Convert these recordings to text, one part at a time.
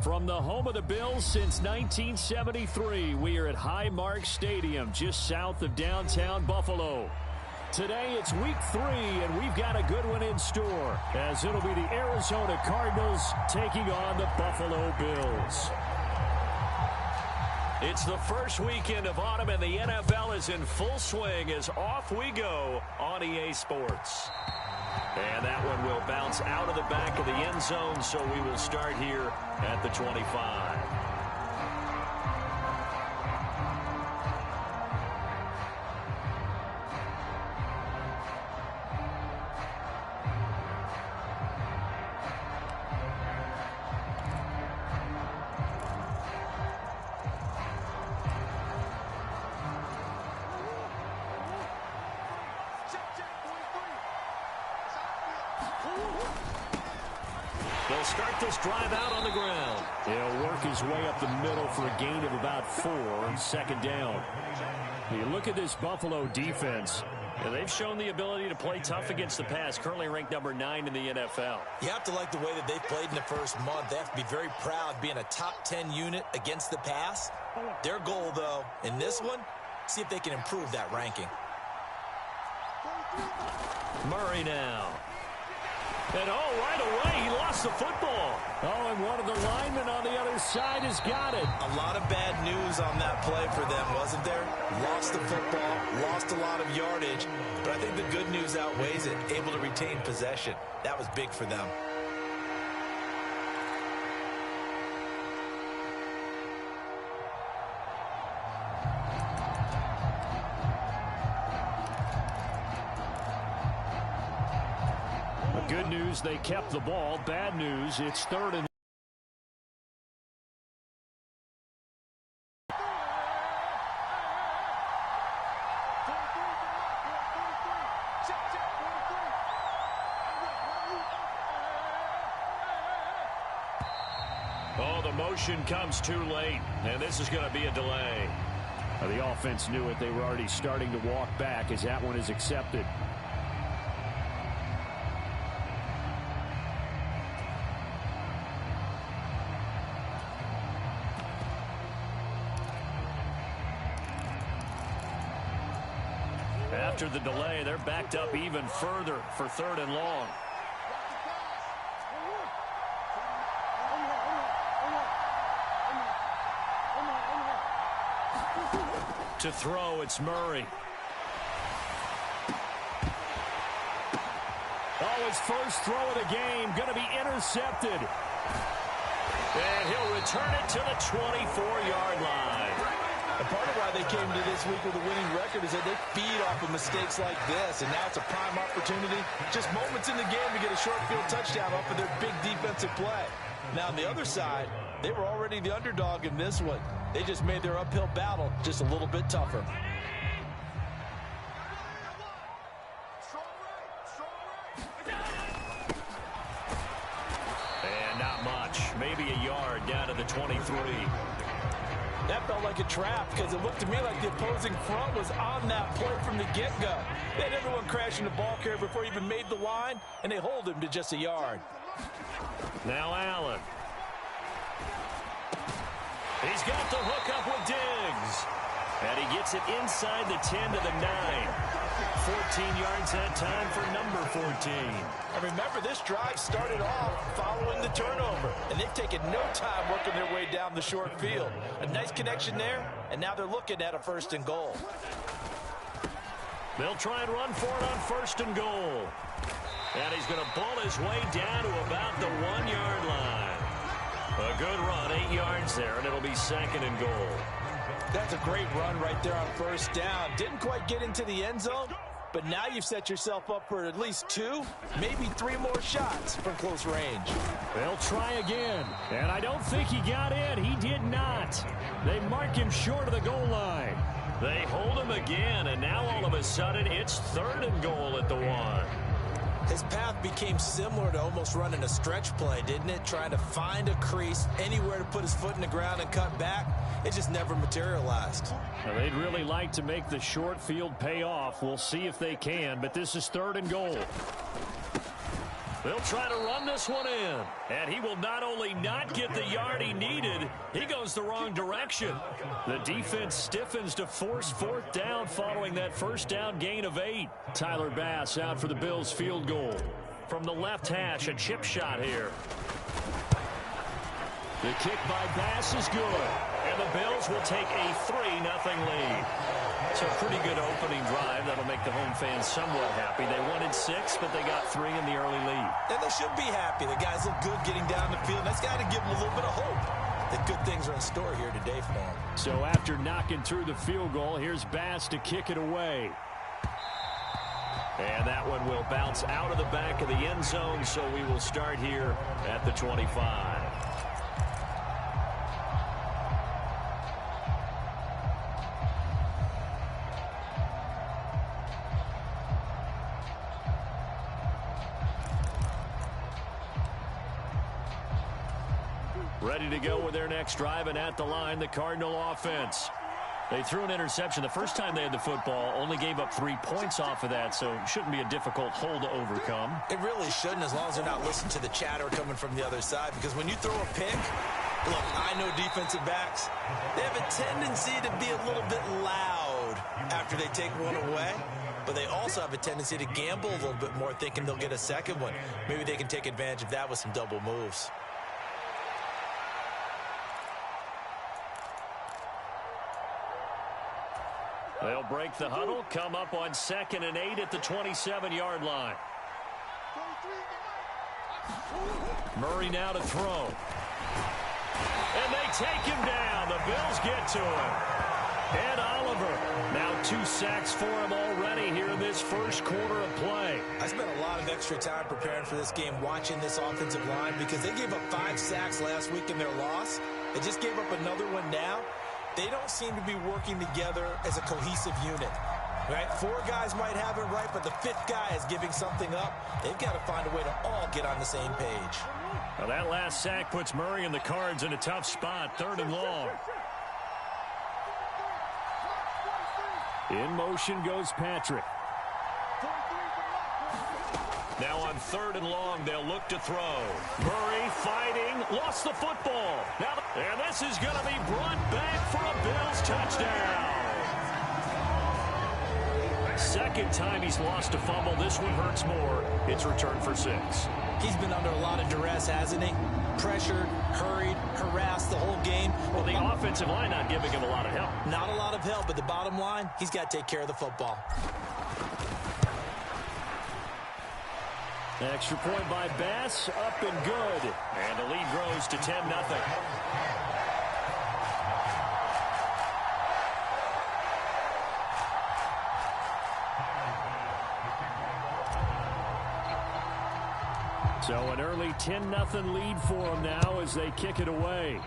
From the home of the Bills since 1973, we are at Highmark Stadium, just south of downtown Buffalo. Today, it's week 3, and we've got a good one in store, as it'll be the Arizona Cardinals taking on the Buffalo Bills. It's the first weekend of autumn, and the NFL is in full swing as off we go on EA Sports. And that one will bounce out of the back of the end zone, so we will start here at the 25. They'll start this drive out on the ground. He'll work his way up the middle for a gain of about 4 on second down. You look at this Buffalo defense. They've shown the ability to play tough against the pass, currently ranked number 9 in the NFL. You have to like the way that they've played in the first month. They have to be very proud being a top 10 unit against the pass. Their goal, though, in this one, see if they can improve that ranking. Murray now. And right away, he lost the football. And one of the linemen on the other side has got it. A lot of bad news on that play for them, wasn't there? Lost the football, lost a lot of yardage, but I think the good news outweighs it. Able to retain possession. That was big for them. Good news, they kept the ball. Bad news, it's third and... the motion comes too late, and this is going to be a delay. The offense knew it. They were already starting to walk back as that one is accepted. After the delay, they're backed up even further for third and long. To throw, it's Murray. His first throw of the game, going to be intercepted. And he'll return it to the 24-yard line. And part of why they came to this week with a winning record is that they feed off of mistakes like this, and now it's a prime opportunity. Just moments in the game to get a short field touchdown off of their big defensive play. Now, on the other side, they were already the underdog in this one. They just made their uphill battle just a little bit tougher. And not much. Maybe a yard down to the 23. That felt like a trap because it looked to me like the opposing front was on that play from the get-go. They had everyone crashing the ball carrier before he even made the line, and they hold him to just a yard. Now Allen. He's got the hook up with Diggs. And he gets it inside the 10 to the 9. 14 yards that time for number 14. And remember, this drive started off following the turnover, and they've taken no time working their way down the short field. A nice connection there, and now they're looking at a first and goal. They'll try and run for it on first and goal. And he's going to ball his way down to about the 1-yard line. A good run, 8 yards there, and it'll be second and goal. That's a great run right there on first down. Didn't quite get into the end zone, but now you've set yourself up for at least 2, maybe 3 more shots from close range. They'll try again, and I don't think he got in. He did not. They mark him short of the goal line. They hold him again, and now all of a sudden it's third and goal at the 1. His path became similar to almost running a stretch play, didn't it? Trying to find a crease, anywhere to put his foot in the ground and cut back. It just never materialized. Now, they'd really like to make the short field pay off. We'll see if they can, but this is third and goal. They'll try to run this one in. And he will not only not get the yard he needed, he goes the wrong direction. The defense stiffens to force fourth down following that first down gain of 8. Tyler Bass out for the Bills field goal. From the left hash, a chip shot here. The kick by Bass is good. And the Bills will take a 3-0 lead. So a pretty good opening drive. That'll make the home fans somewhat happy. They wanted 6, but they got 3 in the early lead. And they should be happy. The guys look good getting down the field. That's got to give them a little bit of hope that good things are in store here today for them. So after knocking through the field goal, here's Bass to kick it away. And that one will bounce out of the back of the end zone, so we will start here at the 25. Ready to go with their next drive, and at the line, the Cardinal offense. They threw an interception the first time they had the football, only gave up 3 points off of that, so it shouldn't be a difficult hole to overcome. It really shouldn't, as long as they're not listening to the chatter coming from the other side, because when you throw a pick, look, I know defensive backs, they have a tendency to be a little bit loud after they take one away, but they also have a tendency to gamble a little bit more, thinking they'll get a second one. Maybe they can take advantage of that with some double moves. They'll break the huddle, come up on 2nd and 8 at the 27-yard line. Murray now to throw. And they take him down. The Bills get to him. Ed Oliver, now 2 sacks for him already here in this first quarter of play. I spent a lot of extra time preparing for this game, watching this offensive line, because they gave up 5 sacks last week in their loss. They just gave up another one now. They don't seem to be working together as a cohesive unit. Right? 4 guys might have it right, but the 5th guy is giving something up. They've got to find a way to all get on the same page. Well, that last sack puts Murray and the Cards in a tough spot, 3rd and long. In motion goes Patrick. Now on 3rd and long, they'll look to throw. Murray fighting, lost the football. Now, and this is going to be brought back for a Bills touchdown. Second time he's lost a fumble. This one hurts more. It's returned for 6. He's been under a lot of duress, hasn't he? Pressured, hurried, harassed the whole game. Well, the offensive line not giving him a lot of help. Not a lot of help, but the bottom line, he's got to take care of the football. Extra point by Bass, up and good. And the lead grows to 10-0. So an early 10-0 lead for them now as they kick it away.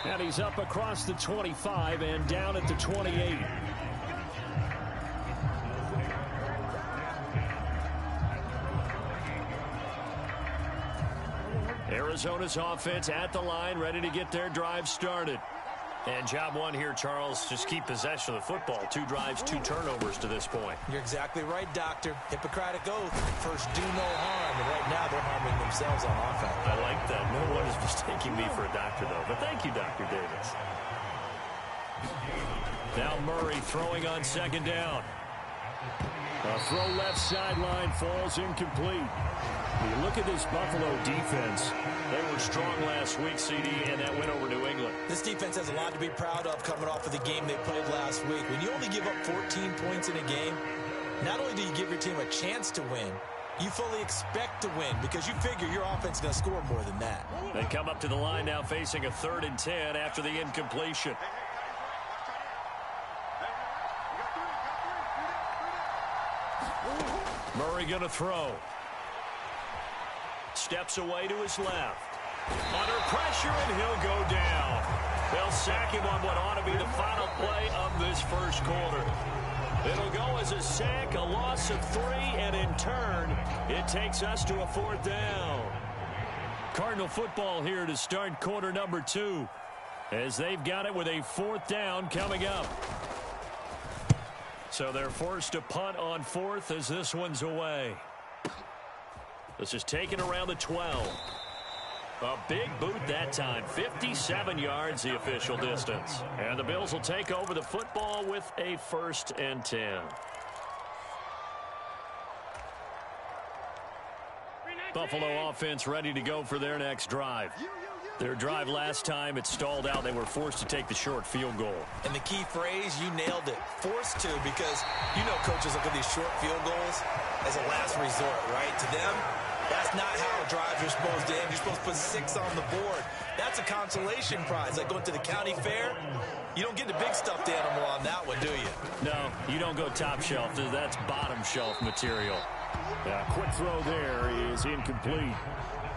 And he's up across the 25 and down at the 28. Arizona's offense at the line, ready to get their drive started. And job one here, Charles, just keep possession of the football. 2 drives, 2 turnovers to this point. You're exactly right, Doctor. Hippocratic oath. First, do no harm. And right now, they're harming themselves on offense. I like that. No one is mistaking me for a doctor, though. But thank you, Dr. Davis. Now Murray throwing on 2nd down. A throw left sideline falls incomplete. You look at this Buffalo defense. They were strong last week, CD, and that went over New England. This defense has a lot to be proud of coming off of the game they played last week. When you only give up 14 points in a game, not only do you give your team a chance to win, you fully expect to win because you figure your offense is going to score more than that. They come up to the line now facing a 3rd and 10 after the incompletion. Murray going to throw. Steps away to his left. Under pressure, and he'll go down. They'll sack him on what ought to be the final play of this first quarter. It'll go as a sack, a loss of 3, and in turn, it takes us to a 4th down. Cardinal football here to start quarter number 2, as they've got it with a 4th down coming up. So they're forced to punt on 4th as this one's away. This is taken around the 12. A big boot that time. 57 yards the official distance. And the Bills will take over the football with a 1st and 10. Buffalo offense ready to go for their next drive. Their drive last time, it stalled out. They were forced to take the short field goal. And the key phrase, you nailed it. Forced to, because you know coaches look at these short field goals as a last resort, right? To them, that's not how drives are supposed to end. You're supposed to put 6 on the board. That's a consolation prize. Like going to the county fair, you don't get the big stuffed animal on that one, do you? No, you don't go top shelf. That's bottom shelf material. Quick throw there is incomplete.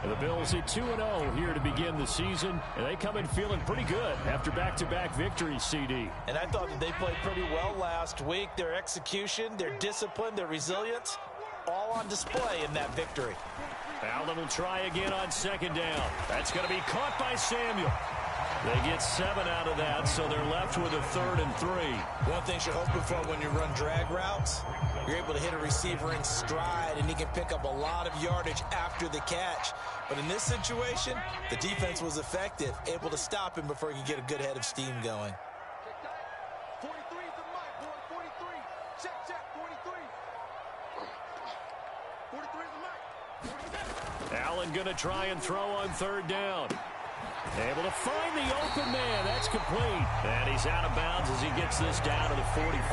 And the Bills at 2-0 here to begin the season, and they come in feeling pretty good after back-to-back victories, CD. And I thought that they played pretty well last week. Their execution, their discipline, their resilience, all on display in that victory. Allen will try again on 2nd down. That's going to be caught by Samuel. They get 7 out of that, so they're left with a 3rd and 3. One thing you're hoping for when you run drag routes, you're able to hit a receiver in stride, and he can pick up a lot of yardage after the catch. But in this situation, the defense was effective, able to stop him before he could get a good head of steam going. 43 is the mic, boy. 43. Check, 43. 43 is the mic. Allen going to try and throw on 3rd down. Able to find the open man. That's complete. And he's out of bounds as he gets this down to the 45.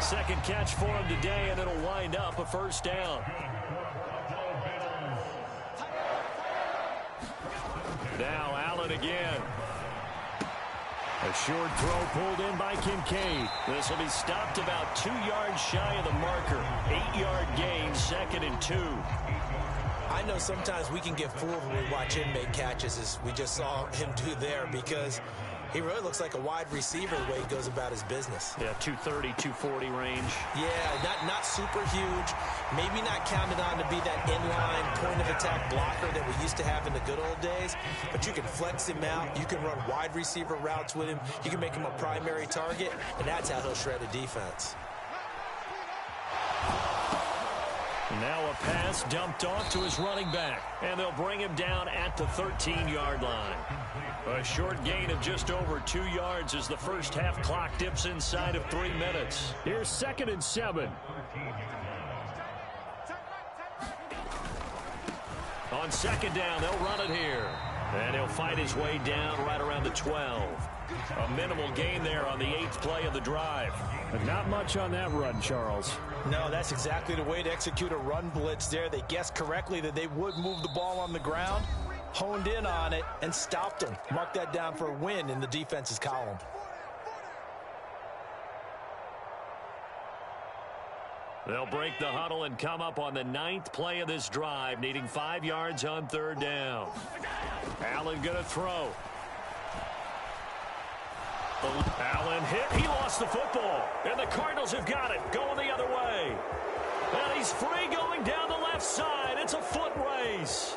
2nd catch for him today, and it'll wind up a 1st down. Now Allen again. A short throw pulled in by Kincaid. This will be stopped about 2 yards shy of the marker. 8-yard gain, 2nd and 2. I know sometimes we can get fooled when we watch him make catches, as we just saw him do there, because he really looks like a wide receiver the way he goes about his business. Yeah, 230, 240 range. Yeah, not super huge. Maybe not counted on to be that inline point-of-attack blocker that we used to have in the good old days. But you can flex him out. You can run wide receiver routes with him. You can make him a primary target, and that's how he'll shred a defense. Now a pass dumped off to his running back, and they'll bring him down at the 13-yard line. A short gain of just over 2 yards as the first half clock dips inside of 3 minutes. Here's 2nd and 7. On 2nd down, they'll run it here. And he'll fight his way down right around the 12. A minimal gain there on the 8th play of the drive. But not much on that run, Charles. No, that's exactly the way to execute a run blitz there. They guessed correctly that they would move the ball on the ground, honed in on it, and stopped them. Mark that down for a win in the defense's column. They'll break the huddle and come up on the 9th play of this drive, needing 5 yards on 3rd down. Allen going to throw. Allen hit. He lost the football. And the Cardinals have got it. Going the other way. And he's free going down the left side. It's a foot race.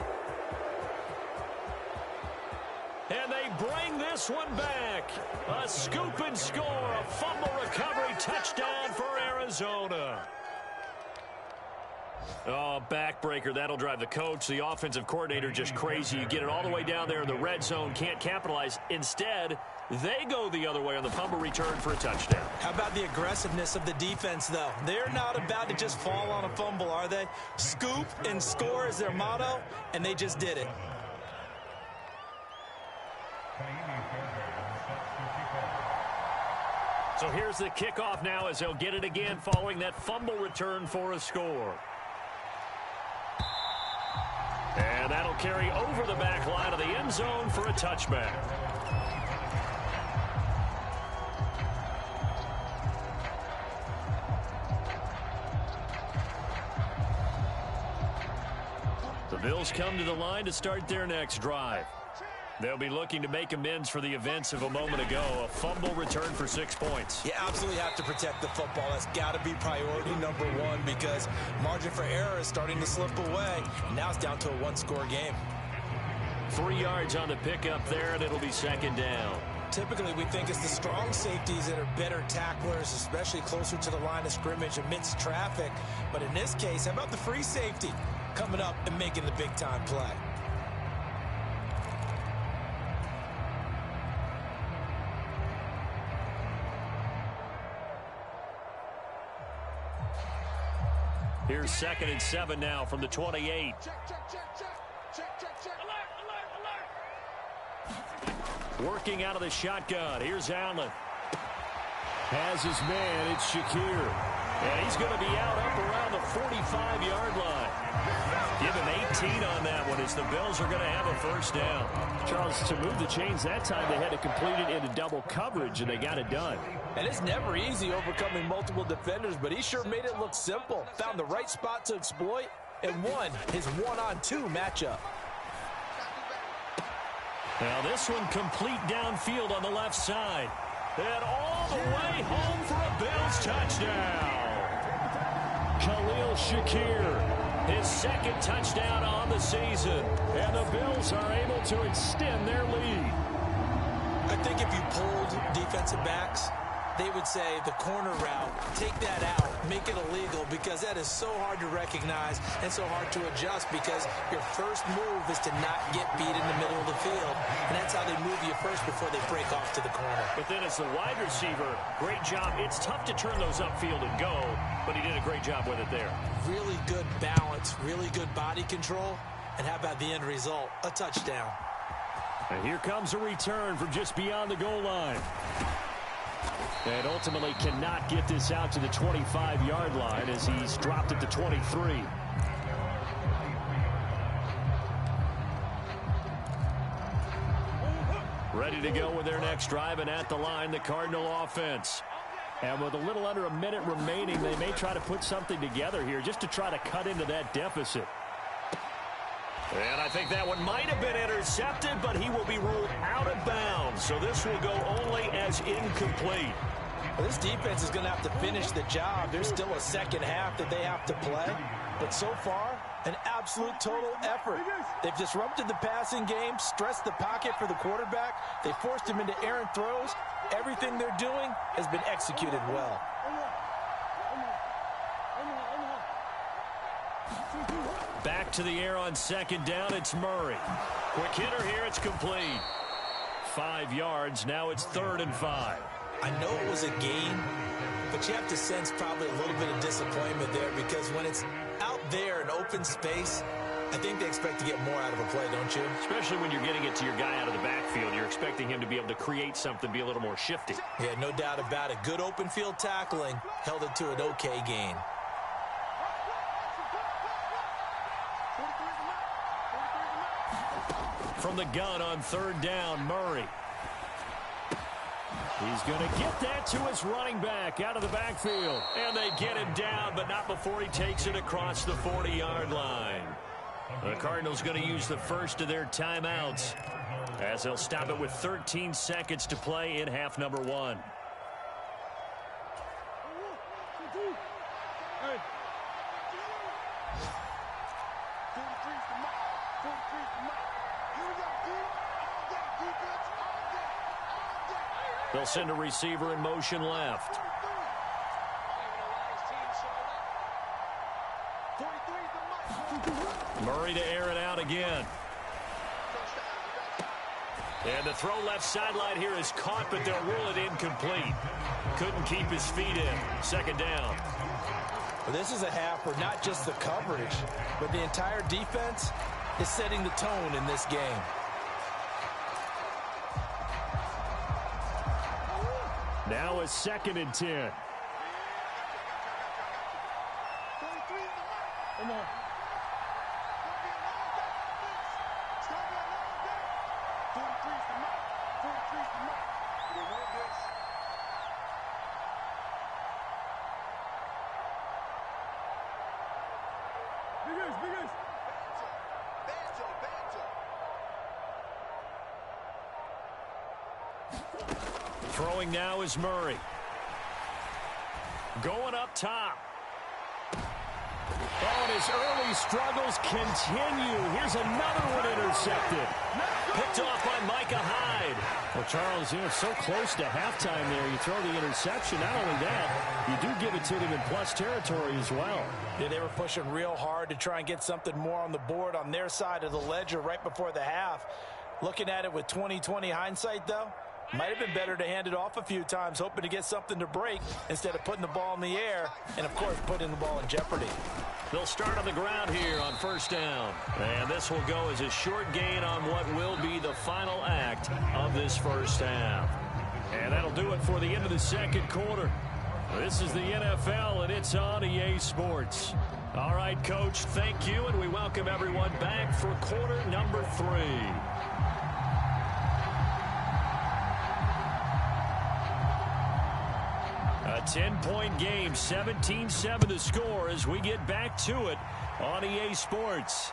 And they bring this one back. A scoop and score. A fumble recovery touchdown for Arizona. Oh, backbreaker. That'll drive the coach, the offensive coordinator, just crazy. You get it all the way down there in the red zone, can't capitalize. Instead, they go the other way on the fumble return for a touchdown. How about the aggressiveness of the defense, though? They're not about to just fall on a fumble, are they? Scoop and score is their motto, and they just did it. So here's the kickoff now as they'll get it again following that fumble return for a score. And that'll carry over the back line of the end zone for a touchback. The Bills come to the line to start their next drive. They'll be looking to make amends for the events of a moment ago. A fumble return for 6 points. You absolutely have to protect the football. That's got to be priority number one, because margin for error is starting to slip away. And now it's down to a one-score game. 3 yards on the pickup there, and it'll be 2nd down. Typically, we think it's the strong safeties that are better tacklers, especially closer to the line of scrimmage amidst traffic. But in this case, how about the free safety coming up and making the big-time play? Here's 2nd and 7 now from the 28. Working out of the shotgun. Here's Allen. Has his man. It's Shakir. And he's going to be out up around the 45-yard line. Give him 18 on that one as the Bills are going to have a first down. Charles, to move the chains that time, they had to complete it into double coverage, and they got it done. And it's never easy overcoming multiple defenders, but he sure made it look simple. Found the right spot to exploit and won his one-on-two matchup. Now this one complete downfield on the left side. And all the way home for a Bills touchdown. Khalil Shakir, his 2nd touchdown on the season. And the Bills are able to extend their lead. I think if you pulled defensive backs, they would say the corner route, take that out, make it illegal, because that is so hard to recognize and so hard to adjust, because your first move is to not get beat in the middle of the field. And that's how they move you first before they break off to the corner. But then as the wide receiver, great job. It's tough to turn those upfield and go, but he did a great job with it there. Really good balance, really good body control, and how about the end result? A touchdown. And here comes a return from just beyond the goal line. And ultimately cannot get this out to the 25-yard line as he's dropped at the 23. Ready to go with their next drive, and at the line, the Cardinal offense. And with a little under a minute remaining, they may try to put something together here just to try to cut into that deficit. And I think that one might have been intercepted, but he will be ruled out of bounds. So this will go only as incomplete. Well, this defense is going to have to finish the job. There's still a second half that they have to play. But so far, an absolute total effort. They've disrupted the passing game, stressed the pocket for the quarterback. They forced him into errant throws. Everything they're doing has been executed well. Back to the air on 2nd down. It's Murray. Quick hitter here. It's complete. 5 yards. Now it's 3rd and 5. I know it was a gain, but you have to sense probably a little bit of disappointment there, because when it's out there in open space, I think they expect to get more out of a play, don't you? Especially when you're getting it to your guy out of the backfield. You're expecting him to be able to create something, be a little more shifty. Yeah, no doubt about it. Good open field tackling held it to an okay gain. From the gun on 3rd down, Murray. He's going to get that to his running back out of the backfield. And they get him down, but not before he takes it across the 40-yard line. The Cardinals going to use the first of their timeouts as they'll stop it with 13 seconds to play in half number 1. They'll send a receiver in motion left. Murray to air it out again. And the throw left sideline here is caught, but they'll rule it incomplete. Couldn't keep his feet in. 2nd down. Well, this is a half where not just the coverage, but the entire defense is setting the tone in this game. Now a 2nd and 10. Come on. Throwing now is Murray. Going up top. Oh, and his early struggles continue. Here's another one intercepted. Picked off by Micah Hyde. Well, Charles, you know, so close to halftime there. You throw the interception. Not only that, you do give it to them in plus territory as well. Yeah, they were pushing real hard to try and get something more on the board on their side of the ledger right before the half. Looking at it with 20/20 hindsight, though, might have been better to hand it off a few times, hoping to get something to break instead of putting the ball in the air and, of course, putting the ball in jeopardy. They'll start on the ground here on first down. And this will go as a short gain on what will be the final act of this first half. And that'll do it for the end of the second quarter. This is the NFL, and it's on EA Sports. All right, Coach, thank you, and we welcome everyone back for quarter number 3. A 10-point game, 17-7 the score as we get back to it on EA Sports.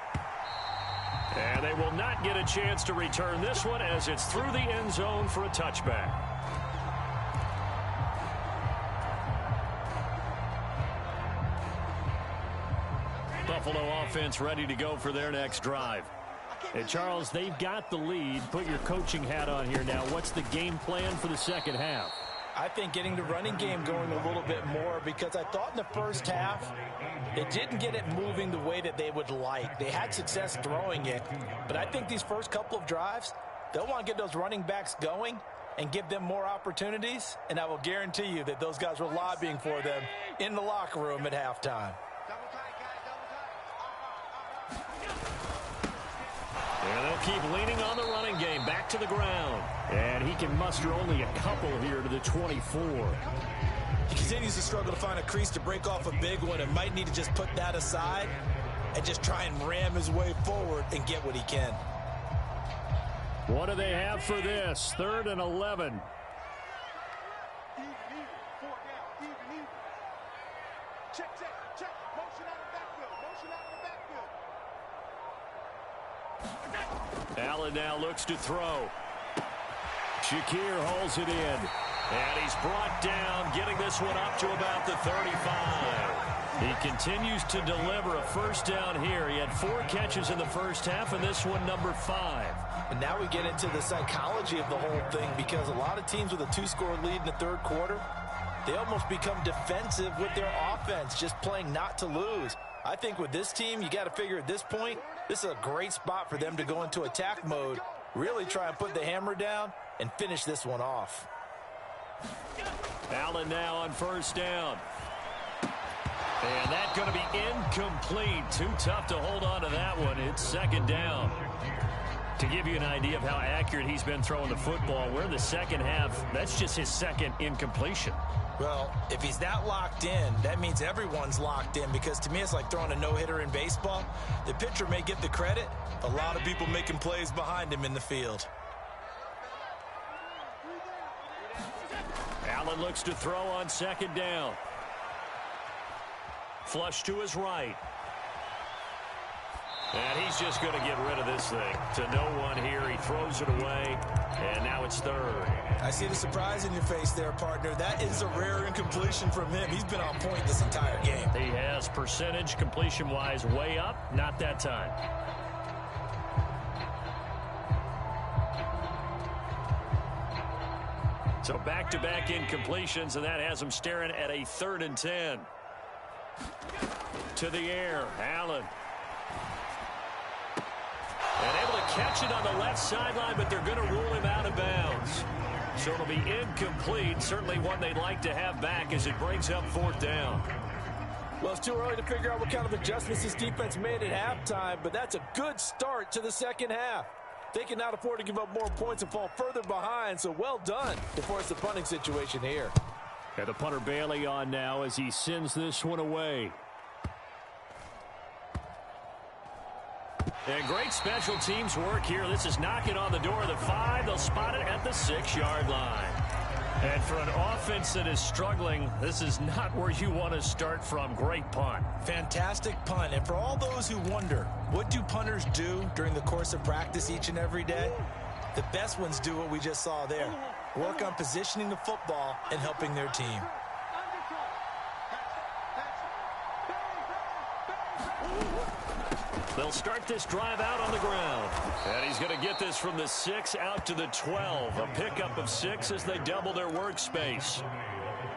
And they will not get a chance to return this one as it's through the end zone for a touchback. Buffalo offense ready to go for their next drive. And Charles, they've got the lead. Put your coaching hat on here now. What's the game plan for the second half? I think getting the running game going a little bit more, because I thought in the first half they didn't get it moving the way that they would like. They had success throwing it, but I think these first couple of drives, they'll want to get those running backs going and give them more opportunities, and I will guarantee you that those guys were lobbying for them in the locker room at halftime. And they'll keep leaning on the running game. Back to the ground. And he can muster only a couple here to the 24. He continues to struggle to find a crease to break off a big one and might need to just put that aside and just try and ram his way forward and get what he can. What do they have for this? 3rd and 11. Check. Motion out of the backfield. Allen now looks to throw. Shakir holds it in. And he's brought down, getting this one up to about the 35. He continues to deliver a first down here. He had 4 catches in the first half, and this one number 5. And now we get into the psychology of the whole thing, because a lot of teams with a 2-score lead in the third quarter, they almost become defensive with their offense, just playing not to lose. I think with this team, you got to figure at this point, this is a great spot for them to go into attack mode, really try and put the hammer down and finish this one off. Allen now on first down. And that's going to be incomplete. Too tough to hold on to that one. It's second down. To give you an idea of how accurate he's been throwing the football, we're in the second half. That's just his second incompletion. Well, if he's not locked in, that means everyone's locked in, because to me it's like throwing a no-hitter in baseball. The pitcher may get the credit. A lot of people making plays behind him in the field. Allen looks to throw on second down. Flush to his right. And he's just going to get rid of this thing. To no one here. He throws it away. And now it's third. I see the surprise in your face there, partner. That is a rare incompletion from him. He's been on point this entire game. He has percentage completion-wise way up. Not that time. So back-to-back incompletions, and that has him staring at a 3rd and 10. To the air, Allen. And able to catch it on the left sideline, but they're going to rule him out of bounds. So it'll be incomplete. Certainly one they'd like to have back as it brings up 4th down. Well, it's too early to figure out what kind of adjustments this defense made at halftime, but that's a good start to the second half. They cannot afford to give up more points and fall further behind, so well done to force the punting situation here. And the punter Bailey on now as he sends this one away. And great special teams work here. This is knocking on the door of the 5. They'll spot it at the 6-yard line. And for an offense that is struggling, this is not where you want to start from. Great punt. Fantastic punt. And for all those who wonder, what do punters do during the course of practice each and every day? The best ones do what we just saw there. Work on positioning the football and helping their team. They'll start this drive out on the ground. And he's going to get this from the 6 out to the 12. A pickup of 6 as they double their workspace.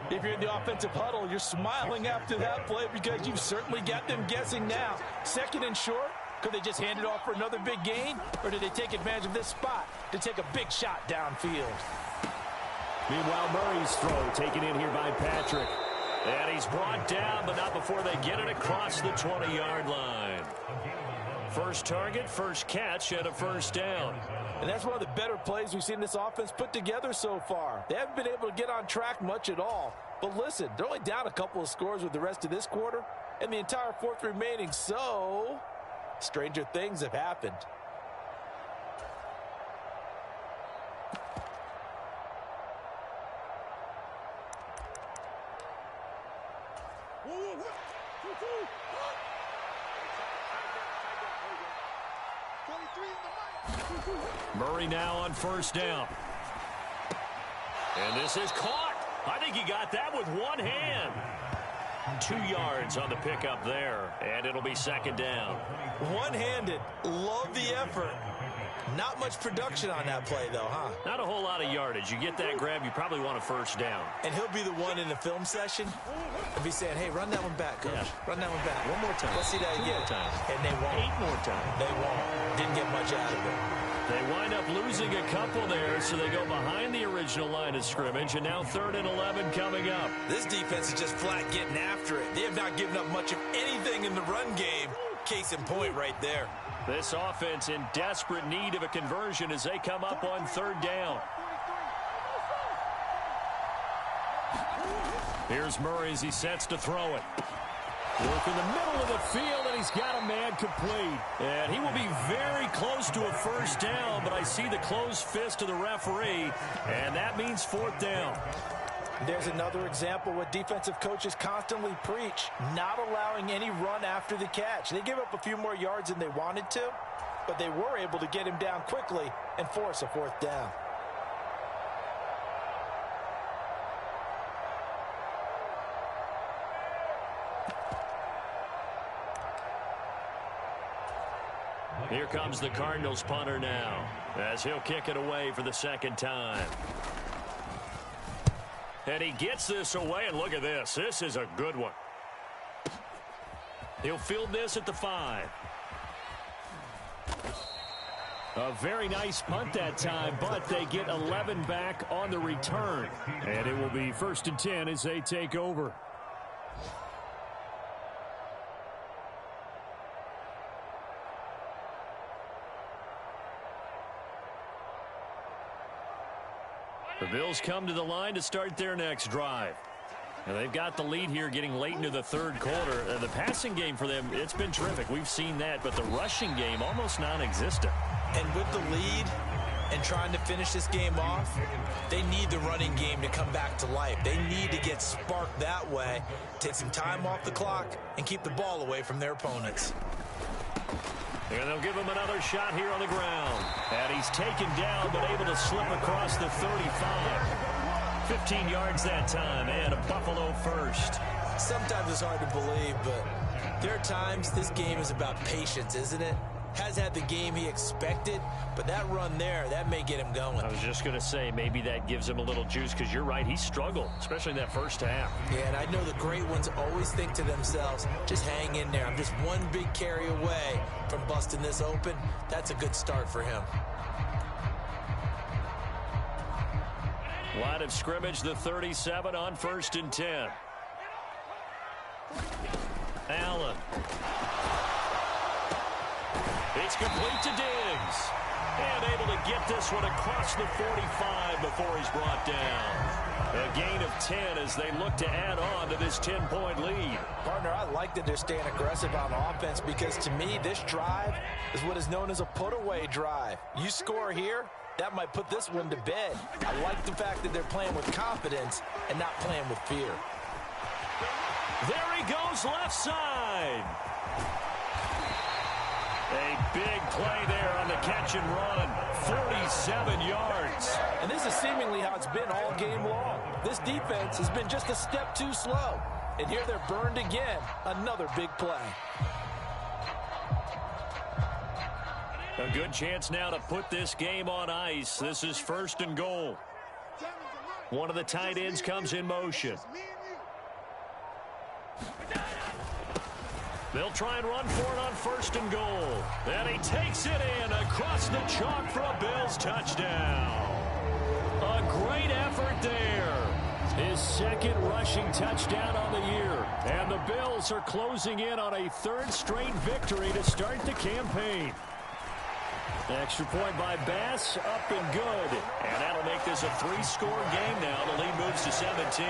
If you're in the offensive huddle, you're smiling after that play because you've certainly got them guessing now. 2nd and short. Could they just hand it off for another big gain? Or did they take advantage of this spot to take a big shot downfield? Meanwhile, Murray's throw taken in here by Patrick. And he's brought down, but not before they get it across the 20-yard line. First target, first catch, and a first down. And that's one of the better plays we've seen this offense put together so far. They haven't been able to get on track much at all. But listen, they're only down a couple of scores with the rest of this quarter and the entire 4th remaining. So, stranger things have happened. Murray now on first down. And this is caught. I think he got that with one hand. 2 yards on the pickup there, and it'll be 2nd down. One-handed. Love the effort. Not much production on that play, though, huh? Not a whole lot of yardage. You get that grab, you probably want a first down. And he'll be the one in the film session and be saying, hey, run that one back, coach. Yeah. Run that one back. One more time. Let's see that 2 again. more times. And they won't. 8 more times. They won't. Didn't get much out of it. They wind up losing a couple there, so they go behind the original line of scrimmage, and now 3rd and 11 coming up. This defense is just flat getting after it. They have not given up much of anything in the run game. Case in point right there. This offense in desperate need of a conversion as they come up on 3rd down. Here's Murray as he sets to throw it. Work in the middle of the field, and he's got a man complete. And he will be very close to a first down, but I see the closed fist of the referee, and that means 4th down. There's another example what defensive coaches constantly preach, not allowing any run after the catch. They gave up a few more yards than they wanted to, but they were able to get him down quickly and force a 4th down. Here comes the Cardinals punter now, as he'll kick it away for the 2nd time. And he gets this away, and look at this. This is a good one. He'll field this at the 5. A very nice punt that time, but they get 11 back on the return. And it will be 1st and 10 as they take over. The Bills come to the line to start their next drive. And they've got the lead here getting late into the 3rd quarter. The passing game for them, it's been terrific. We've seen that, but the rushing game almost non-existent. And with the lead and trying to finish this game off, they need the running game to come back to life. They need to get sparked that way, take some time off the clock, and keep the ball away from their opponents. And they'll give him another shot here on the ground. And he's taken down, but able to slip across the 35. 15 yards that time, and a Buffalo first. Sometimes it's hard to believe, but there are times this game is about patience, isn't it? Has had the game he expected, but that run there, that may get him going. I was just going to say, maybe that gives him a little juice, because you're right, he struggled, especially in that first half. Yeah, and I know the great ones always think to themselves, just hang in there. I'm just one big carry away from busting this open. That's a good start for him. Line of scrimmage, the 37 on 1st and 10. Allen. It's complete to Diggs. And able to get this one across the 45 before he's brought down. A gain of 10 as they look to add on to this 10-point lead. Partner, I like that they're staying aggressive on offense because to me, this drive is what is known as a put-away drive. You score here, that might put this one to bed. I like the fact that they're playing with confidence and not playing with fear. There he goes left side. A big play there on the catch and run. 47 yards. And this is seemingly how it's been all game long. This defense has been just a step too slow. And here they're burned again. Another big play. A good chance now to put this game on ice. This is 1st and goal. One of the tight ends comes in motion. They'll try and run for it on 1st and goal. And he takes it in across the chalk for a Bills touchdown. A great effort there. His 2nd rushing touchdown on the year. And the Bills are closing in on a 3rd straight victory to start the campaign. Extra point by Bass, up and good. And that'll make this a 3-score game now. The lead moves to 17.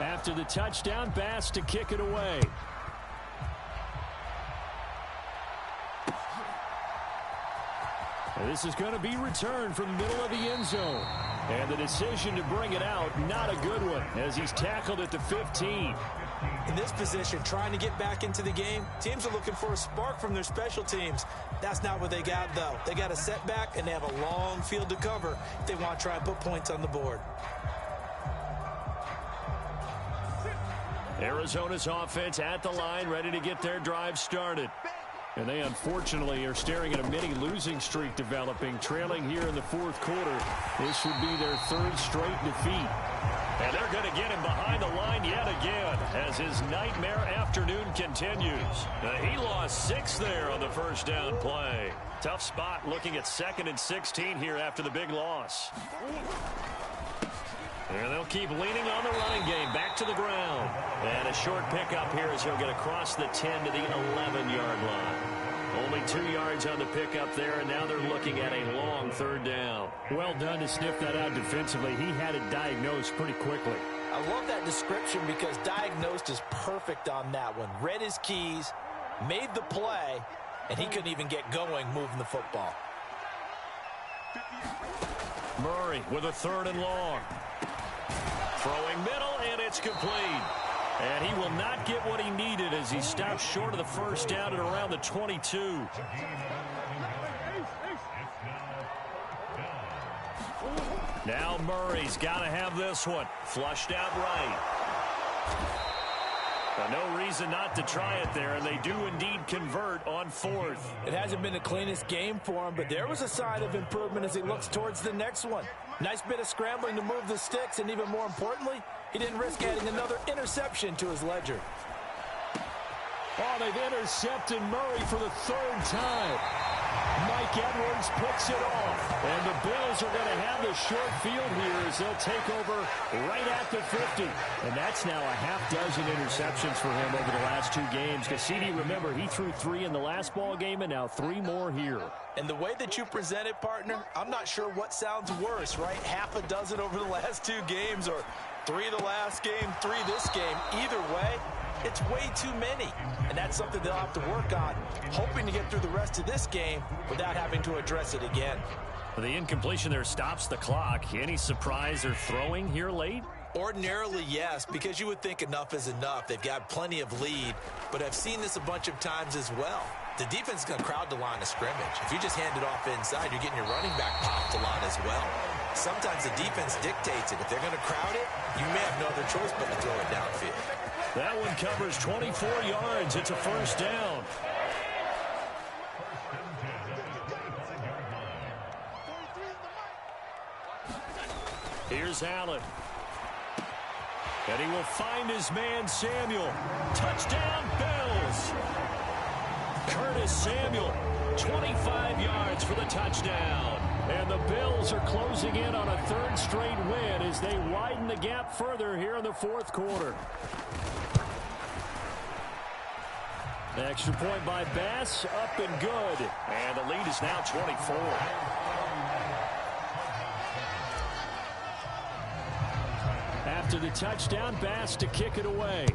After the touchdown, Bass to kick it away. This is going to be returned from the middle of the end zone. And the decision to bring it out, not a good one, as he's tackled at the 15. In this position, trying to get back into the game, teams are looking for a spark from their special teams. That's not what they got, though. They got a setback, and they have a long field to cover if they want to try and put points on the board. Arizona's offense at the line, ready to get their drive started. And they unfortunately are staring at a mini losing streak developing, trailing here in the 4th quarter. This would be their 3rd straight defeat. And they're going to get him behind the line yet again as his nightmare afternoon continues. He lost 6 there on the 1st down play. Tough spot looking at 2nd and 16 here after the big loss. And they'll keep leaning on the running game back to the ground. And a short pickup here as he'll get across the 10 to the 11-yard line. Only 2 yards on the pickup there, and now they're looking at a long 3rd down. Well done to sniff that out defensively. He had it diagnosed pretty quickly. I love that description because diagnosed is perfect on that one. Read his keys, made the play, and he couldn't even get going moving the football. Murray with a 3rd and long. Throwing middle, and it's complete. And he will not get what he needed as he stops short of the 1st down at around the 22. Now Murray's got to have this one. Flushed out right. No reason not to try it there, and they do indeed convert on 4th. It hasn't been the cleanest game for him, but there was a sign of improvement as he looks towards the next one. Nice bit of scrambling to move the sticks, and even more importantly, he didn't risk adding another interception to his ledger. Oh, they've intercepted Murray for the 3rd time. Mike Edwards picks it off. And the Bills are going to have the short field here as they'll take over right at the 50. And that's now a half-dozen interceptions for him over the last 2 games. Cassidy, remember, he threw 3 in the last ball game and now 3 more here. And the way that you present it, partner, I'm not sure what sounds worse, right? Half a dozen over the last 2 games or 3 the last game, 3 this game. Either way, it's way too many. And that's something they'll have to work on, hoping to get through the rest of this game without having to address it again. The incompletion there stops the clock. Any surprise they're throwing here late? Ordinarily, yes, because you would think enough is enough. They've got plenty of lead, but I've seen this a bunch of times as well. The defense is going to crowd the line of scrimmage. If you just hand it off inside, you're getting your running back popped a lot as well. Sometimes the defense dictates it. If they're going to crowd it, you may have no other choice but to throw it downfield. That one covers 24 yards. It's a 1st down. Here's Allen. And he will find his man, Samuel. Touchdown, Bills. Curtis Samuel, 25 yards for the touchdown. And the Bills are closing in on a 3rd straight win as they widen the gap further here in the 4th quarter. The extra point by Bass, up and good. And the lead is now 24. After the touchdown, Bass to kick it away.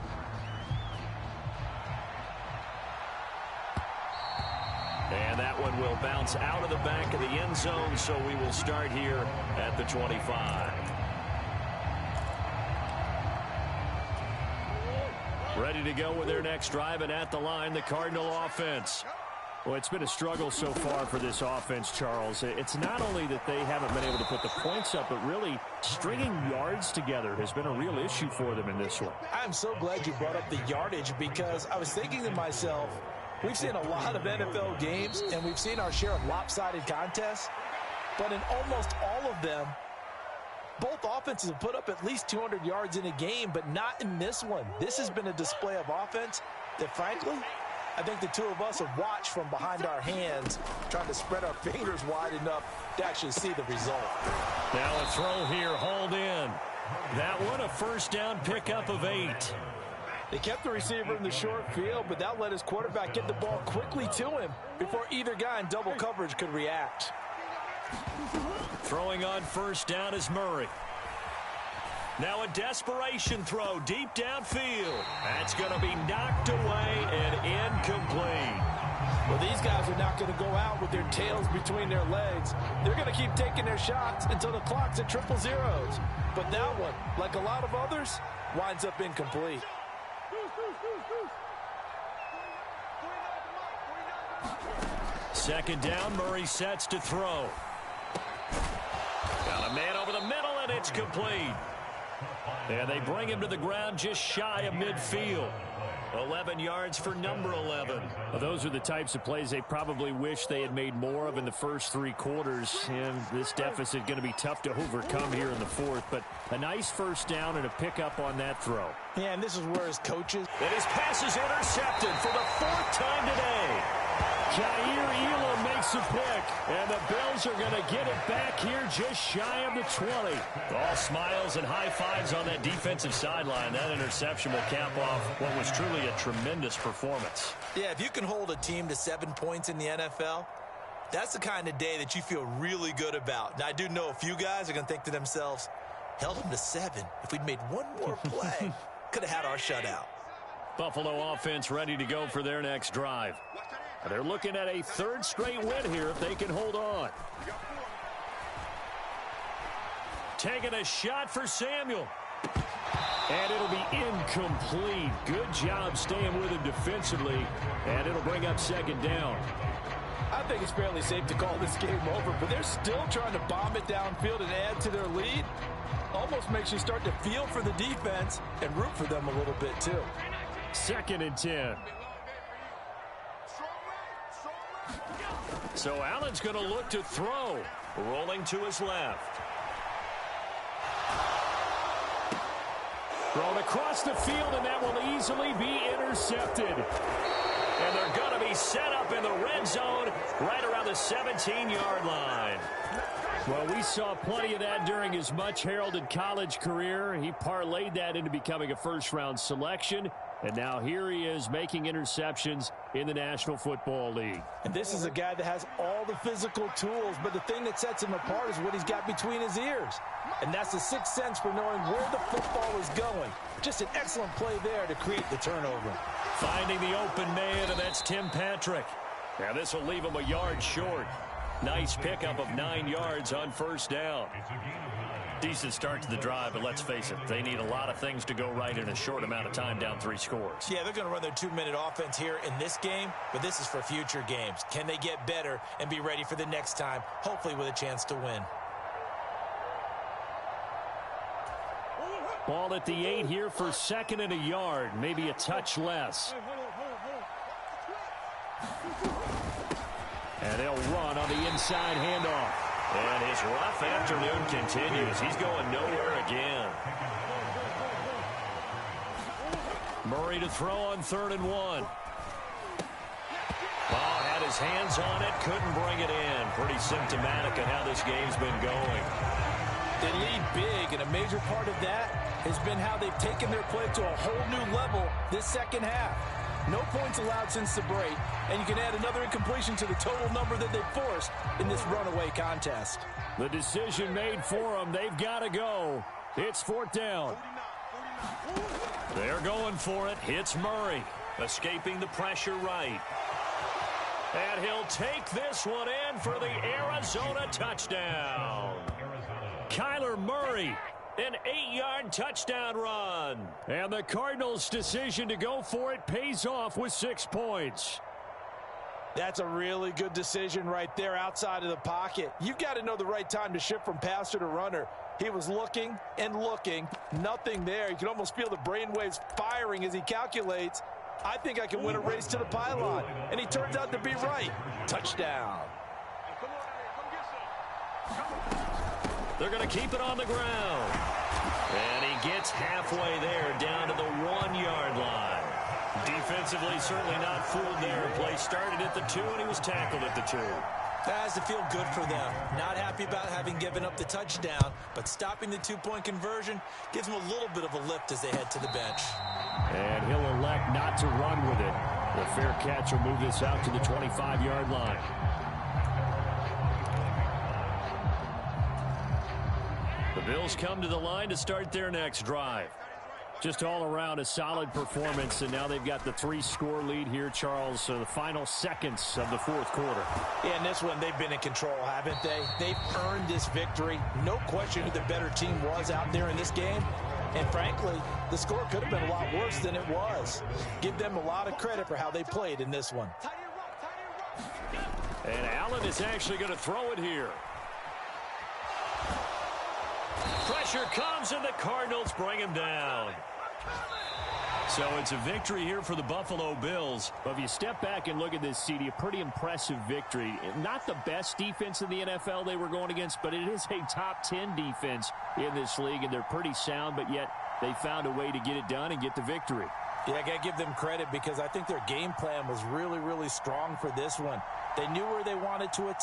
And that one will bounce out of the back of the end zone, so we will start here at the 25. Ready to go with their next drive, and at the line, the Cardinal offense. Well, it's been a struggle so far for this offense, Charles. It's not only that they haven't been able to put the points up, but really stringing yards together has been a real issue for them in this one. I'm so glad you brought up the yardage, because I was thinking to myself, we've seen a lot of NFL games, and we've seen our share of lopsided contests, but in almost all of them, both offenses have put up at least 200 yards in a game, but not in this one. This has been a display of offense that, frankly, I think the two of us have watched from behind our hands, trying to spread our fingers wide enough to actually see the result. Now a throw here, hauled in. That one, a first down pickup of 8. They kept the receiver in the short field, but that let his quarterback get the ball quickly to him before either guy in double coverage could react. Throwing on first down is Murray. Now a desperation throw deep downfield. That's going to be knocked away and incomplete. Well, these guys are not going to go out with their tails between their legs. They're going to keep taking their shots until the clock's at triple zeros. But that one, like a lot of others, winds up incomplete. Second down, Murray sets to throw. Got a man over the middle, and it's complete. And they bring him to the ground just shy of midfield. 11 yards for number 11. Well, those are the types of plays they probably wish they had made more of in the first 3 quarters. And this deficit going to be tough to overcome here in the fourth. But a nice first down and a pickup on that throw. Yeah, and this is where his coaches... And his pass is intercepted for the 4th time today. Jair Elam makes a pick, and the Bills are going to get it back here just shy of the 20. All smiles and high fives on that defensive sideline. That interception will cap off what was truly a tremendous performance. Yeah, if you can hold a team to 7 points in the NFL, that's the kind of day that you feel really good about. Now, I do know a few guys are going to think to themselves, held them to 7. If we'd made one more play, could have had our shutout. Buffalo offense ready to go for their next drive. They're looking at a 3rd straight win here if they can hold on. Taking a shot for Samuel. And it'll be incomplete. Good job staying with him defensively. And it'll bring up 2nd down. I think it's fairly safe to call this game over, but they're still trying to bomb it downfield and add to their lead. Almost makes you start to feel for the defense and root for them a little bit too. 2nd and 10. So Allen's going to look to throw. Rolling to his left. Thrown across the field, and that will easily be intercepted. And they're going to be set up in the red zone right around the 17-yard line. Well, we saw plenty of that during his much-heralded college career. He parlayed that into becoming a first-round selection. And now here he is making interceptions in the National Football League. And this is a guy that has all the physical tools, but the thing that sets him apart is what he's got between his ears. And that's the sixth sense for knowing where the football is going. Just an excellent play there to create the turnover. Finding the open man, and that's Tim Patrick. Now this will leave him a yard short. Nice pickup of 9 yards on first down. Decent start to the drive, but let's face it, they need a lot of things to go right in a short amount of time, down 3 scores. Yeah, they're going to run their 2-minute offense here in this game, but this is for future games. Can they get better and be ready for the next time, hopefully with a chance to win? Ball at the 8 here for 2nd and a yard, maybe a touch less. And they'll run on the inside handoff. And his rough afternoon continues. He's going nowhere again. Murray to throw on 3rd and 1. Ball had his hands on it, couldn't bring it in. Pretty symptomatic of how this game's been going. They lead big, and a major part of that has been how they've taken their play to a whole new level this second half. No points allowed since the break, and you can add another incompletion to the total number that they've forced in this runaway contest. The decision made for them. They've got to go. It's 4th down. They're going for it. Hits Murray. Escaping the pressure right. And he'll take this one in for the Arizona touchdown. Kyler Murray An 8-yard touchdown run. And the Cardinals' decision to go for it pays off with 6 points. That's a really good decision right there outside of the pocket. You've got to know the right time to shift from passer to runner. He was looking and looking. Nothing there. You can almost feel the brainwaves firing as he calculates, I think I can win a race to the pylon. And he turns out to be right. Touchdown. They're going to keep it on the ground. And he gets halfway there down to the 1-yard line. Defensively, certainly not fooled there. Play started at the 2, and he was tackled at the 2. That has to feel good for them. Not happy about having given up the touchdown, but stopping the 2-point conversion gives them a little bit of a lift as they head to the bench. And he'll elect not to run with it. The fair catch will move this out to the 25-yard line. The Bills come to the line to start their next drive. Just all around a solid performance, and now they've got the 3-score lead here, Charles, so the final seconds of the 4th quarter. Yeah, in this one, they've been in control, haven't they? They've earned this victory. No question who the better team was out there in this game. And frankly, the score could have been a lot worse than it was. Give them a lot of credit for how they played in this one. And Allen is actually going to throw it here. Pressure comes, and the Cardinals bring him down. So it's a victory here for the Buffalo Bills. But if you step back and look at this, CD, a pretty impressive victory. Not the best defense in the NFL they were going against, but it is a top 10 defense in this league, and they're pretty sound, but yet they found a way to get it done and get the victory. Yeah, I got to give them credit because I think their game plan was really, really strong for this one. They knew where they wanted to attack.